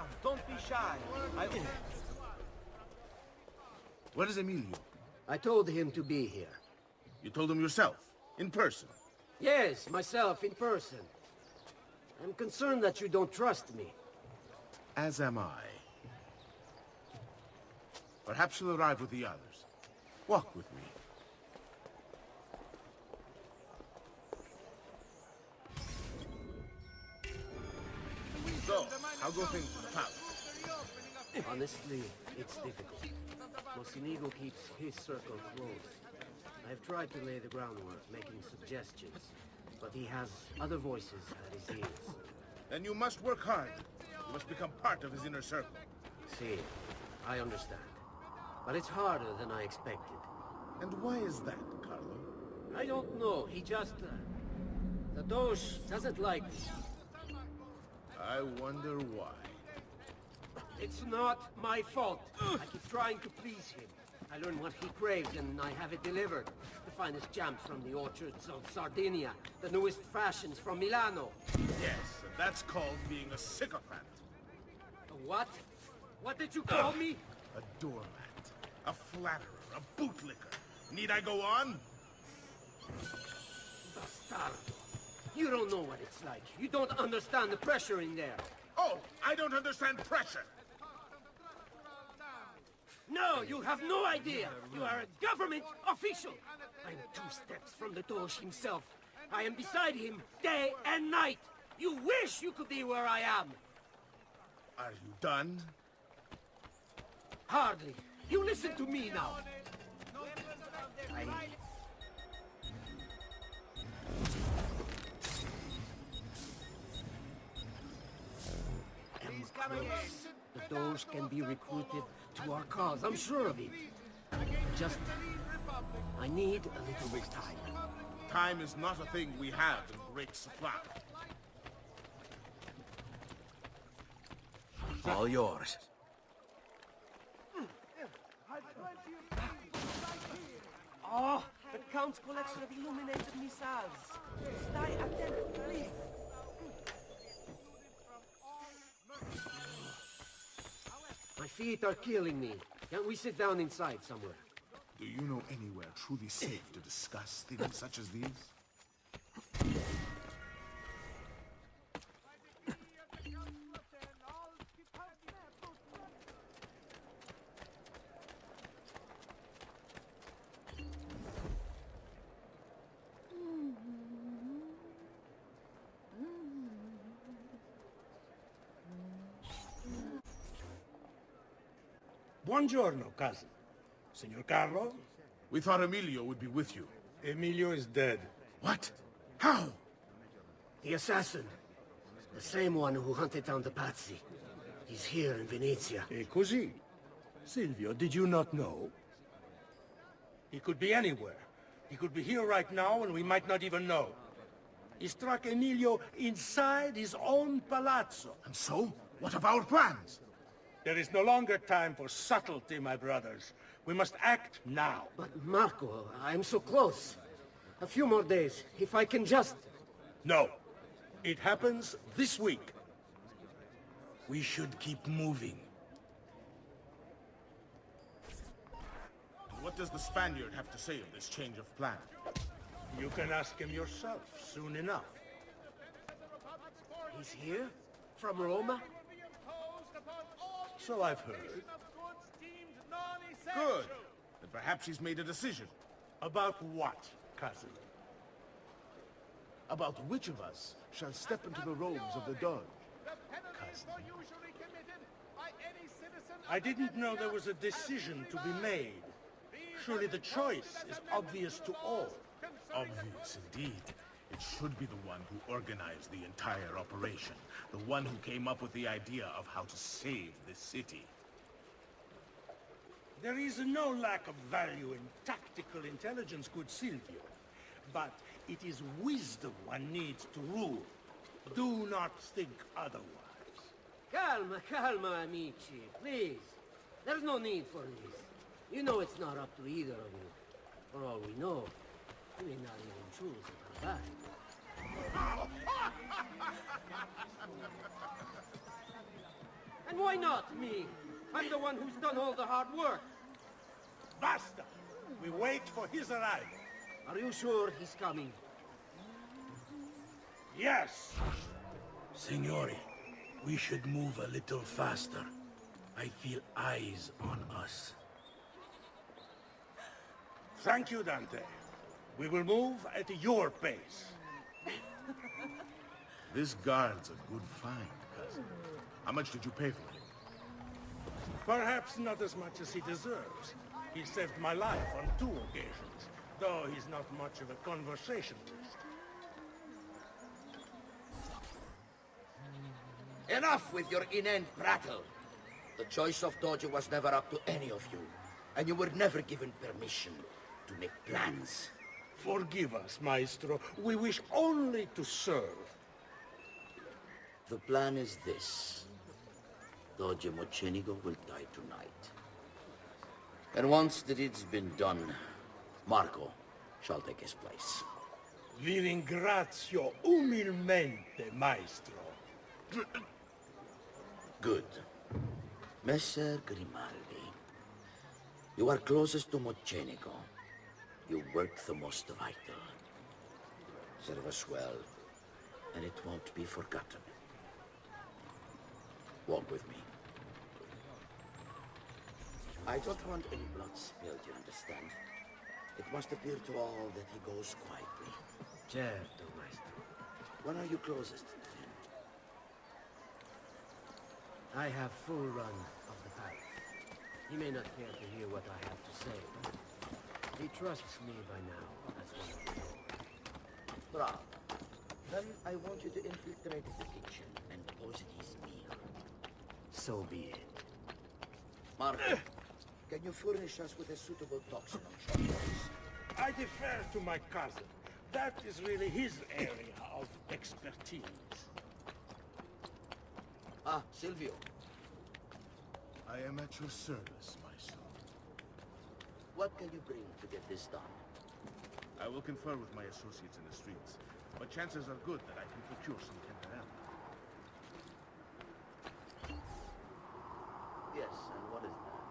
down. Don't be shy. Where is Emilio? I told him to be here. You told him yourself, in person. Yes, myself, in person. I'm concerned that you don't trust me. As am I. Perhaps you'll arrive with the others. Walk with me. So, how go things in the palace? Honestly, it's difficult. Mocenigo keeps his circle closed. I've tried to lay the groundwork, making suggestions, but he has other voices at his ears. Then you must work hard. You must become part of his inner circle. See, I understand. But it's harder than I expected. And why is that, Carlo? I don't know, he just... the Doge doesn't like me. I wonder why. It's not my fault. I keep trying to please him. I learn what he craves and I have it delivered. The finest jams from the orchards of Sardinia, the newest fashions from Milano. Yes, and that's called being a sycophant. A what? What did you call me? A doormat, a flatterer, a bootlicker. Need I go on? Bastardo. You don't know what it's like. You don't understand the pressure in there. Oh, I don't understand pressure. No, you have no idea. You are a government official. I'm 2 steps from the Doge himself. I am beside him day and night. You wish you could be where I am. Are you done? Hardly. You listen to me now. am close. The Doge can be recruited to our cause, I'm sure of it. Just... I need a little more time. Time is not a thing we have in great supply. All yours. Oh, the Count's collection of illuminated missiles. Stay attentive, please. My feet are killing me. Can't we sit down inside somewhere? Do you know anywhere truly safe to discuss things such as these? Buongiorno, cousin. Signor Carlo? We thought Emilio would be with you. Emilio is dead. What? How? The assassin. The same one who hunted down the Pazzi. He's here in Venezia. E così? Silvio, did you not know? He could be anywhere. He could be here right now and we might not even know. He struck Emilio inside his own palazzo. And so? What of our plans? There is no longer time for subtlety, my brothers. We must act now. But Marco, I'm so close. A few more days, if I can just... No. It happens this week. We should keep moving. What does the Spaniard have to say of this change of plan? You can ask him yourself soon enough. He's here? From Roma? So I've heard. Good. Then perhaps he's made a decision. About what, cousin? About which of us shall step into the robes of the Doge. Cousin. I didn't know there was a decision to be made. Surely the choice is obvious to all. Obvious indeed. It should be the one who organized the entire operation. The one who came up with the idea of how to save this city. There is no lack of value in tactical intelligence, good Silvio. But it is wisdom one needs to rule. Do not think otherwise. Calma, calma, amici. Please. There's no need for this. You know it's not up to either of you. For all we know, you may not even choose to come back. And why not me? I'm the one who's done all the hard work. Basta! We wait for his arrival. Are you sure he's coming? Yes! Signori, we should move a little faster. I feel eyes on us. Thank you, Dante. We will move at your pace. This guard's a good find, cousin. How much did you pay for him? Perhaps not as much as he deserves. He saved my life on 2 occasions, though he's not much of a conversationalist. Enough with your inane prattle. The choice of Dojo was never up to any of you, and you were never given permission to make plans. Forgive us, Maestro. We wish only to serve. The plan is this. Dojo Mocenigo will die tonight. And once the deed's been done, Marco shall take his place. Vi ringrazio umilmente, Maestro. Good. Messer Grimaldi, you are closest to Mocenigo. You work the most vital. Serve us well, and it won't be forgotten. Walk with me. I don't want any blood spilled, you understand? It must appear to all that he goes quietly. Certo, maestro. When are you closest to him? I have full run of the path. He may not care to hear what I have to say, but he trusts me by now as one of his own. Bravo. Then I want you to infiltrate the kitchen and poison his meal. So be it. Marco, can you furnish us with a suitable toxin on short notice? I defer to my cousin. That is really his area of expertise. Ah, Silvio. I am at your service, maestro. What can you bring to get this done? I will confer with my associates in the streets, but chances are good that I can procure some temperament. Yes, and what is that?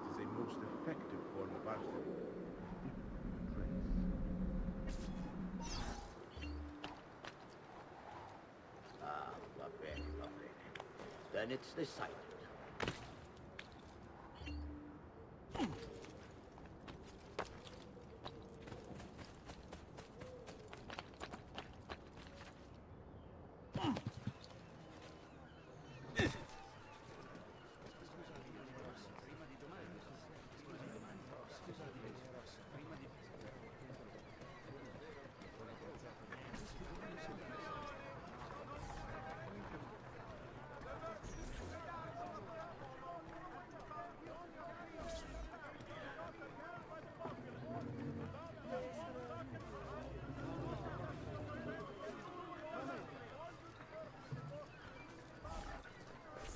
It is a most effective form of arson. Ah, va bene, va bene. Then it's decided.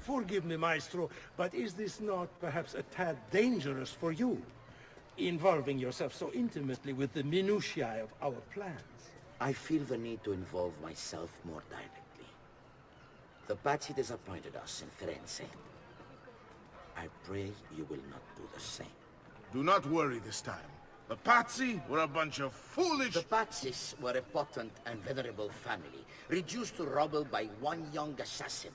Forgive me, Maestro, but is this not perhaps a tad dangerous for you? Involving yourself so intimately with the minutiae of our plans. I feel the need to involve myself more directly. The Pazzi disappointed us in Firenze. I pray you will not do the same. Do not worry this time. The Pazzi were a bunch of foolish... The Pazzis were a potent and venerable family, reduced to rubble by one young assassin.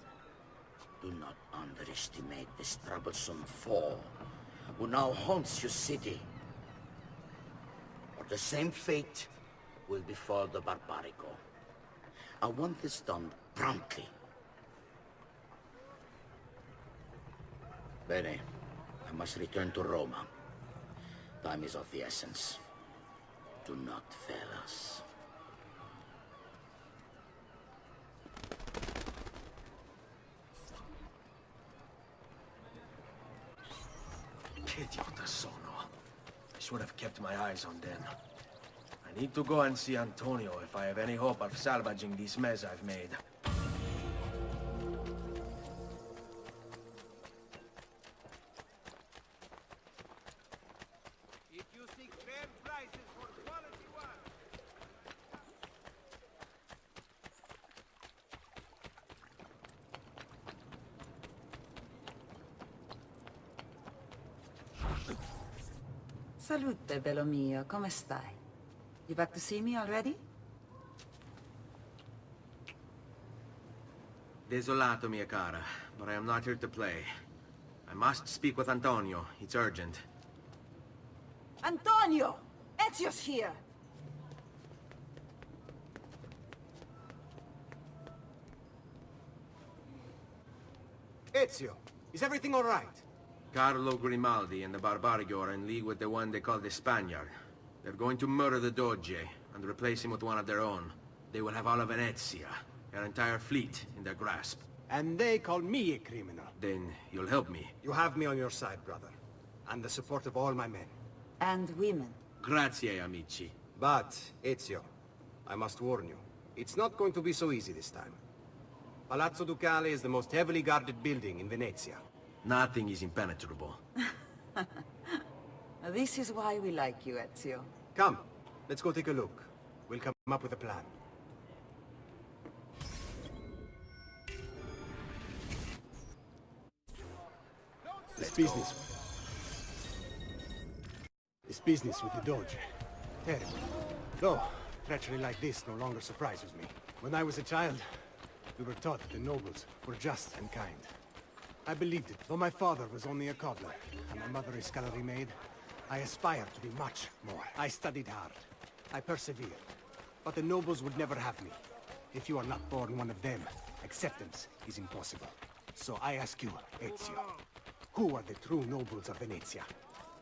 Do not underestimate this troublesome foe, who now haunts your city. Or the same fate will befall the Barbarico. I want this done promptly. Bene, I must return to Roma. Time is of the essence. Do not fail us. Idiota sono. I should have kept my eyes on them. I need to go and see Antonio if I have any hope of salvaging this mess I've made. If you seek fair prices for quality work, Salute, bello mio. Come stai? You back to see me already? Desolato, mia cara, but I am not here to play. I must speak with Antonio. It's urgent. Antonio! Ezio's here! Ezio, is everything all right? Carlo Grimaldi and the Barbarigo are in league with the one they call the Spaniard. They're going to murder the Doge and replace him with one of their own. They will have all of Venezia, their entire fleet, in their grasp. And they call me a criminal. Then you'll help me. You have me on your side, brother. And the support of all my men. And women. Grazie, amici. But, Ezio, I must warn you. It's not going to be so easy this time. Palazzo Ducale is the most heavily guarded building in Venezia. Nothing is impenetrable. This is why we like you, Ezio. Come, let's go take a look. We'll come up with a plan. This business with the Doge. Terrible. Though, treachery like this no longer surprises me. When I was a child, we were taught that the nobles were just and kind. I believed it, though my father was only a cobbler, and my mother a scullery maid. I aspired to be much more. I studied hard. I persevered. But the nobles would never have me. If you are not born one of them, acceptance is impossible. So I ask you, Ezio, who are the true nobles of Venezia?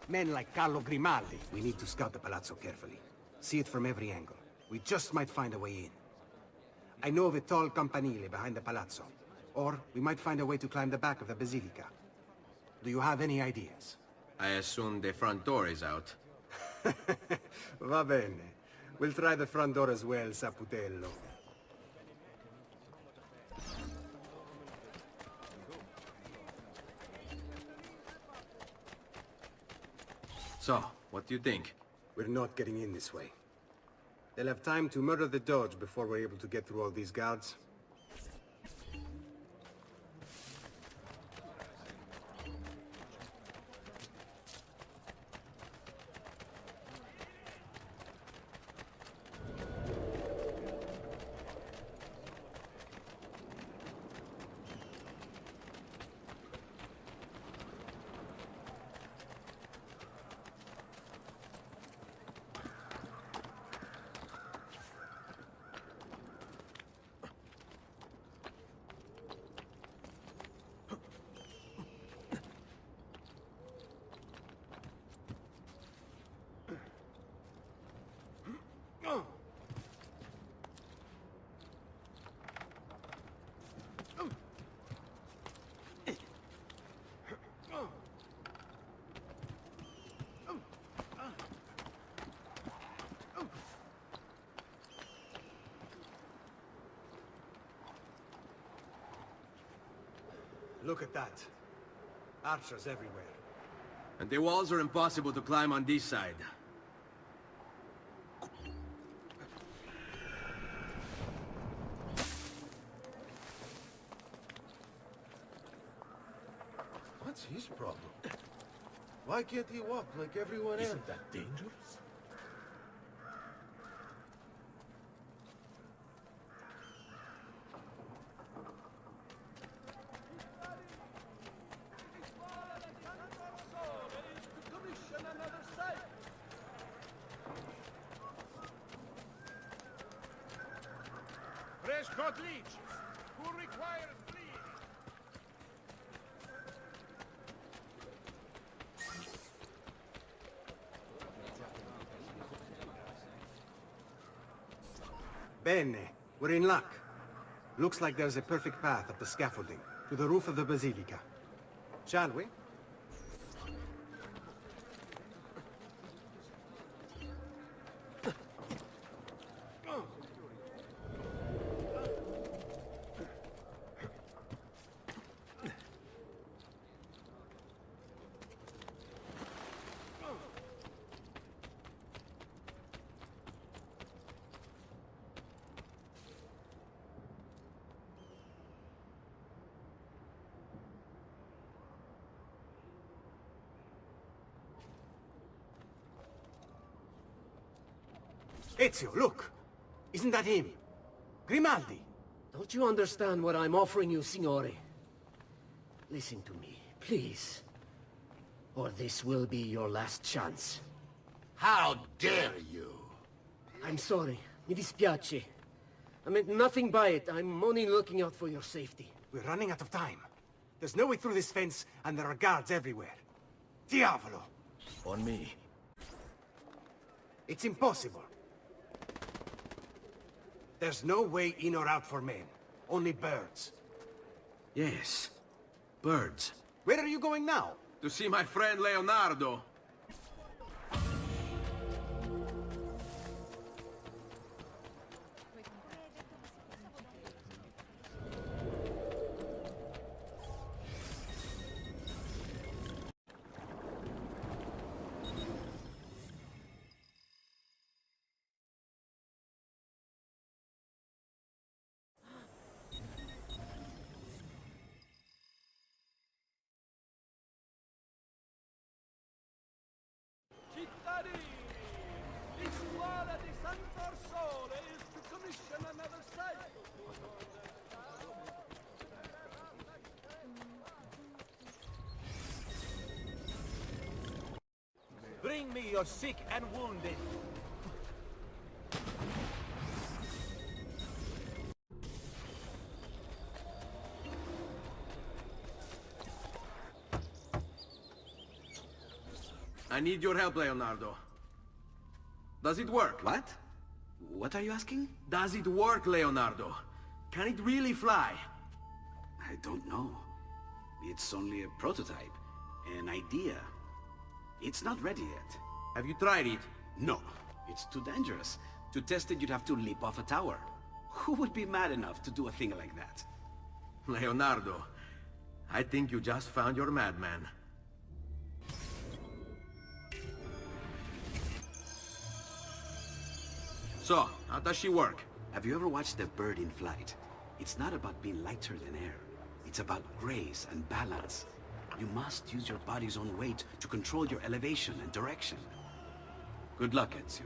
Men like Carlo Grimaldi. We need to scout the palazzo carefully. See it from every angle. We just might find a way in. I know of a tall campanile behind the palazzo. Or we might find a way to climb the back of the basilica. Do you have any ideas? I assume the front door is out. Va bene. We'll try the front door as well, Saputello. So, what do you think? We're not getting in this way. They'll have time to murder the Doge before we're able to get through all these guards. Look at that. Archers everywhere. And the walls are impossible to climb on this side. What's his problem? Why can't he walk like everyone else? Isn't that dangerous? Fresh-cut leeches. Who requires bleed? Bene. We're in luck. Looks like there's a perfect path up the scaffolding to the roof of the basilica. Shall we? Ezio, look! Isn't that him? Grimaldi! Don't you understand what I'm offering you, Signore? Listen to me, please. Or this will be your last chance. How dare you? I'm sorry. Mi dispiace. I meant nothing by it. I'm only looking out for your safety. We're running out of time. There's no way through this fence, and there are guards everywhere. Diavolo! On me. It's impossible. There's no way in or out for men. Only birds. Yes. Birds. Where are you going now? To see my friend Leonardo. Cittadini, l'Iscuola di San Forzone is to commission another cycle. Bring me your sick and wounded. I need your help, Leonardo. Does it work? What? What are you asking? Does it work, Leonardo? Can it really fly? I don't know. It's only a prototype, an idea. It's not ready yet. Have you tried it? No, it's too dangerous. To test it, you'd have to leap off a tower. Who would be mad enough to do a thing like that? Leonardo, I think you just found your madman. So, how does she work? Have you ever watched a bird in flight? It's not about being lighter than air. It's about grace and balance. You must use your body's own weight to control your elevation and direction. Good luck, Ezio.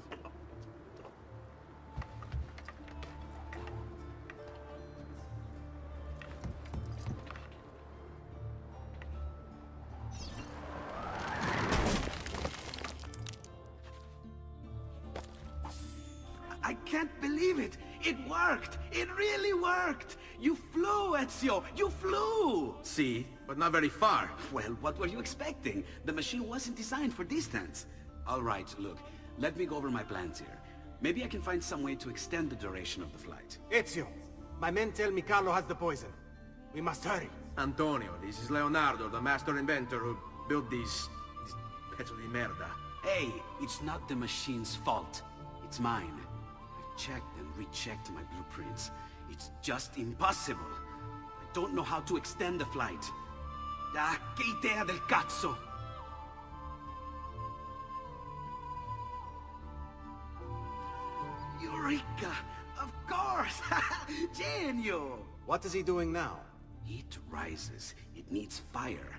I can't believe it! It worked! It really worked! You flew, Ezio! You flew! See, but not very far. Well, what were you expecting? The machine wasn't designed for distance. All right, look, let me go over my plans here. Maybe I can find some way to extend the duration of the flight. Ezio, my men tell me Carlo has the poison. We must hurry. Antonio, this is Leonardo, the master inventor who built these pezzo di merda. Hey, it's not the machine's fault. It's mine. I've checked and rechecked my blueprints. It's just impossible. I don't know how to extend the flight. Ah, che idea del cazzo! Eureka! Of course! Genio! What is he doing now? It rises. It needs fire.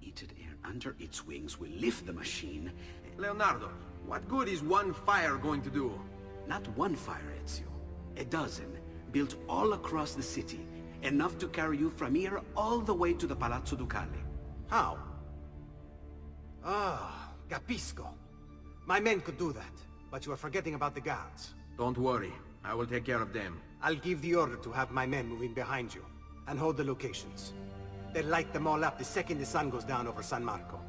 Heated air under its wings will lift the machine. Leonardo, what good is one fire going to do? Not one fire, Ezio. A dozen, built all across the city. Enough to carry you from here all the way to the Palazzo Ducale. How? Ah, capisco. My men could do that, but you are forgetting about the guards. Don't worry, I will take care of them. I'll give the order to have my men move in behind you, and hold the locations. They'll light them all up the second the sun goes down over San Marco.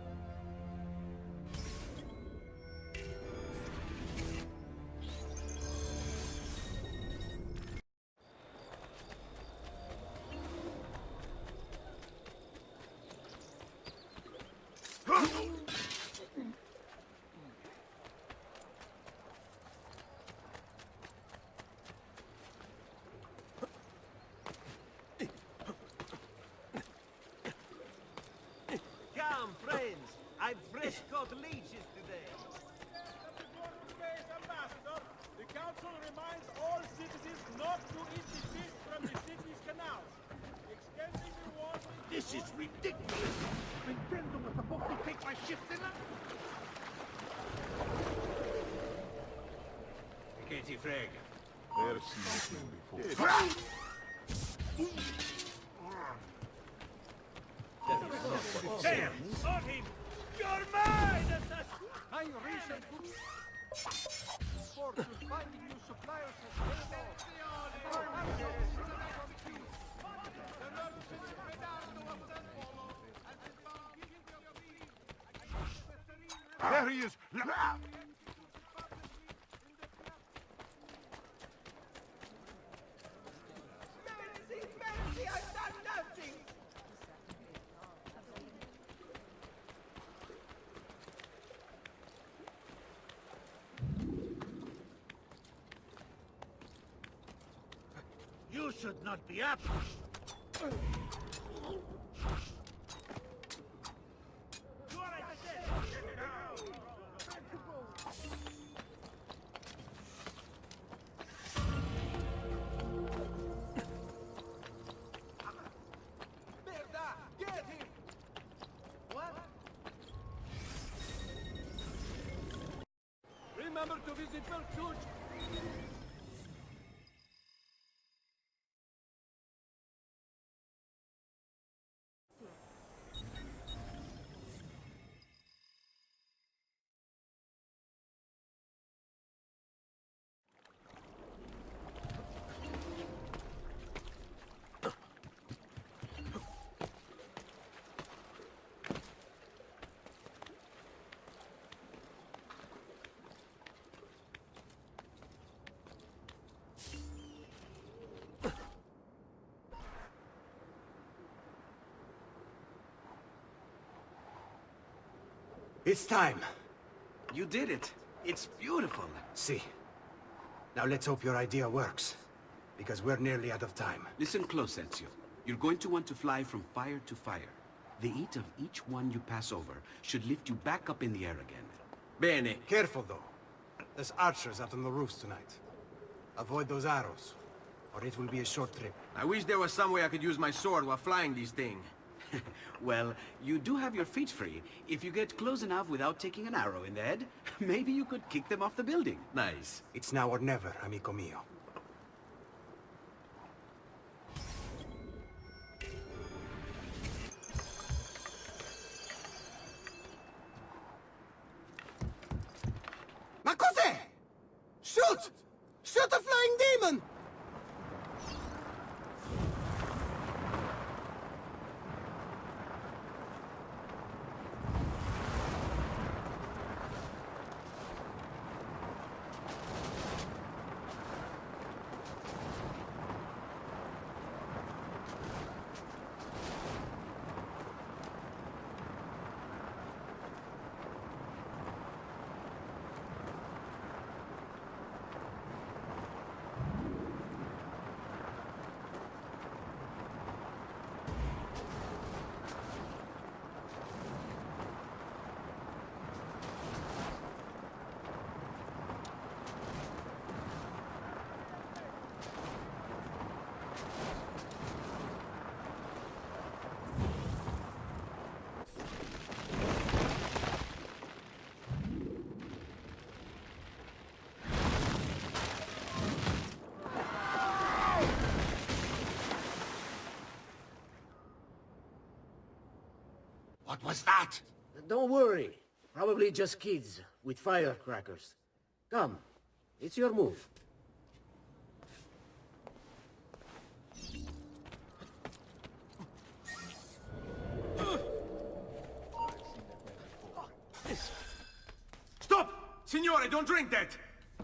Come, friends. I've fresh caught leeches today. Ambassador, the council reminds all citizens not to eat the fish from the city's canals. Extending the water... This is ridiculous! Nintendo was supposed to take my shift in it? Okay, ti frega. There! On him! You're mine! I recently fortune finding new suppliers There he is! Mercy! I've done nothing! You should not be up. Merda! Get him! What? Remember to visit Bertucci! It's time. You did it. It's beautiful. See. Now let's hope your idea works. Because we're nearly out of time. Listen close, Ezio. You're going to want to fly from fire to fire. The heat of each one you pass over should lift you back up in the air again. Bene. Careful, though. There's archers out on the roofs tonight. Avoid those arrows, or it will be a short trip. I wish there was some way I could use my sword while flying these things. Well, you do have your feet free. If you get close enough without taking an arrow in the head, maybe you could kick them off the building. Nice. It's now or never, amico mio. Ma cos'è? Shoot! Shoot a flying demon! What was that? Don't worry. Probably just kids with firecrackers. Come, it's your move. Stop! Signore, don't drink that!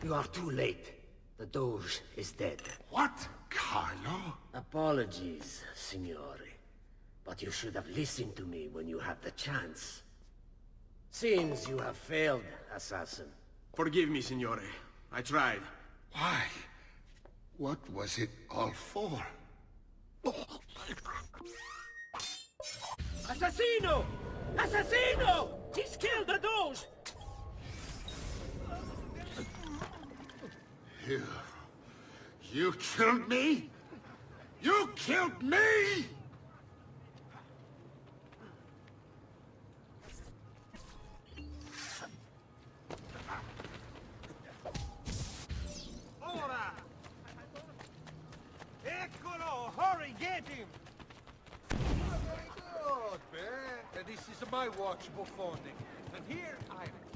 You are too late. The Doge is dead. What? Carlo? Apologies, Signore. But you should have listened to me when you had the chance. Seems you have failed, assassin. Forgive me, Signore. I tried. Why? What was it all for? Assassino! Assassino! He's killed the Doge! You killed me? You killed me? my watch, buffoning. And here I am